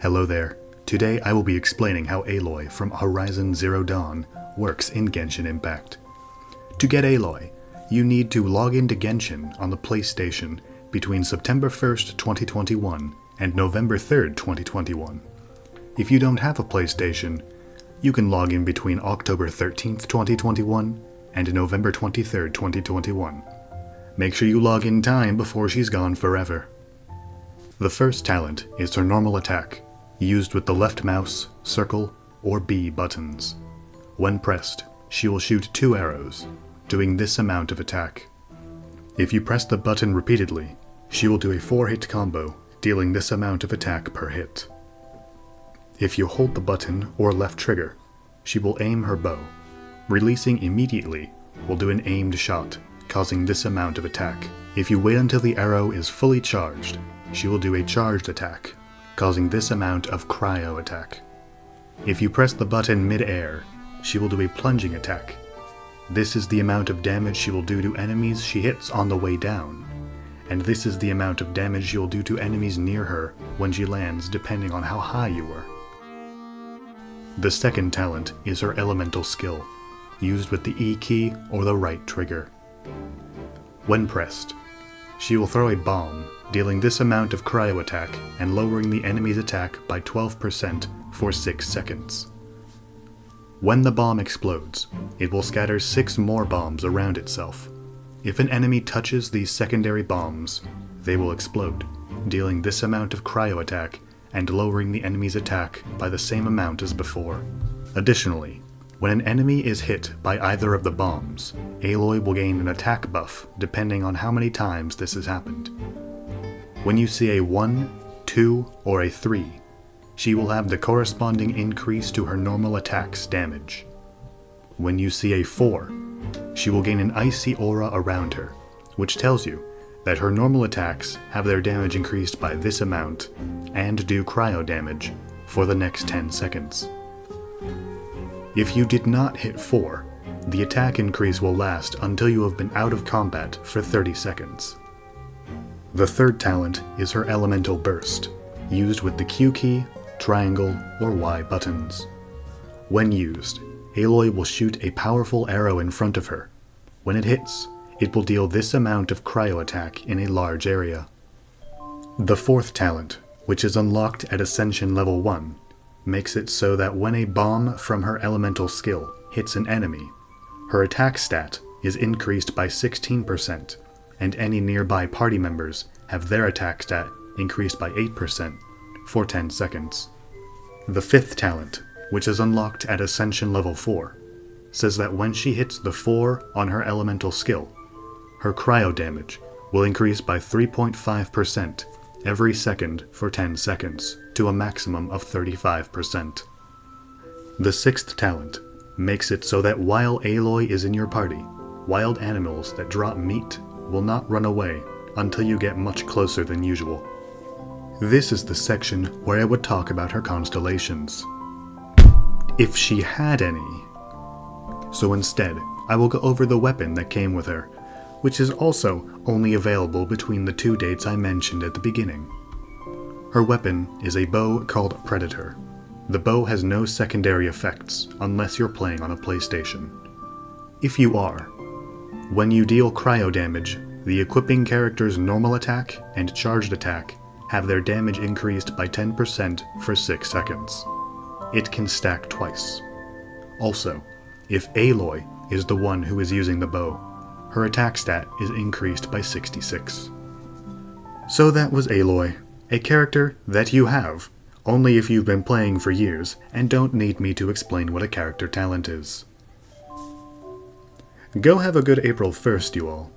Hello there. Today I will be explaining how Aloy from Horizon Zero Dawn works in Genshin Impact. To get Aloy, you need to log into Genshin on the PlayStation between September 1st, 2021 and November 3rd, 2021. If you don't have a PlayStation, you can log in between October 13th, 2021 and November 23rd, 2021. Make sure you log in time before she's gone forever. The first talent is her normal attack, used with the left mouse, circle, or B buttons. When pressed, she will shoot 2 arrows, doing this amount of attack. If you press the button repeatedly, she will do a 4-hit combo, dealing this amount of attack per hit. If you hold the button or left trigger, she will aim her bow. Releasing immediately will do an aimed shot, causing this amount of attack. If you wait until the arrow is fully charged, she will do a charged attack, causing this amount of cryo attack. If you press the button mid-air, she will do a plunging attack. This is the amount of damage she will do to enemies she hits on the way down, and this is the amount of damage she will do to enemies near her when she lands, depending on how high you were. The second talent is her elemental skill, used with the E key or the right trigger. When pressed, she will throw a bomb, dealing this amount of cryo attack and lowering the enemy's attack by 12% for 6 seconds. When the bomb explodes, it will scatter 6 more bombs around itself. If an enemy touches these secondary bombs, they will explode, dealing this amount of cryo attack and lowering the enemy's attack by the same amount as before. Additionally, when an enemy is hit by either of the bombs, Aloy will gain an attack buff depending on how many times this has happened. When you see a 1, 2, or a 3, she will have the corresponding increase to her normal attack's damage. When you see a 4, she will gain an icy aura around her, which tells you that her normal attacks have their damage increased by this amount and do cryo damage for the next 10 seconds. If you did not hit 4, the attack increase will last until you have been out of combat for 30 seconds. The third talent is her elemental burst, used with the Q key, triangle, or Y buttons. When used, Aloy will shoot a powerful arrow in front of her. When it hits, it will deal this amount of cryo attack in a large area. The fourth talent, which is unlocked at Ascension Level 1, makes it so that when a bomb from her elemental skill hits an enemy, her attack stat is increased by 16%, and any nearby party members have their attack stat increased by 8% for 10 seconds. The fifth talent, which is unlocked at Ascension Level 4, says that when she hits the 4 on her elemental skill, her cryo damage will increase by 3.5% every second for 10 seconds, to a maximum of 35%. The sixth talent makes it so that while Aloy is in your party, wild animals that drop meat will not run away until you get much closer than usual. This is the section where I would talk about her constellations, if she had any. So instead, I will go over the weapon that came with her, which is also only available between the 2 dates I mentioned at the beginning. Her weapon is a bow called Predator. The bow has no secondary effects unless you're playing on a PlayStation. If you are, when you deal cryo damage, the equipping character's normal attack and charged attack have their damage increased by 10% for 6 seconds. It can stack twice. Also, if Aloy is the one who is using the bow, her attack stat is increased by 66. So that was Aloy, a character that you have, only if you've been playing for years and don't need me to explain what a character talent is. Go have a good April 1st, you all.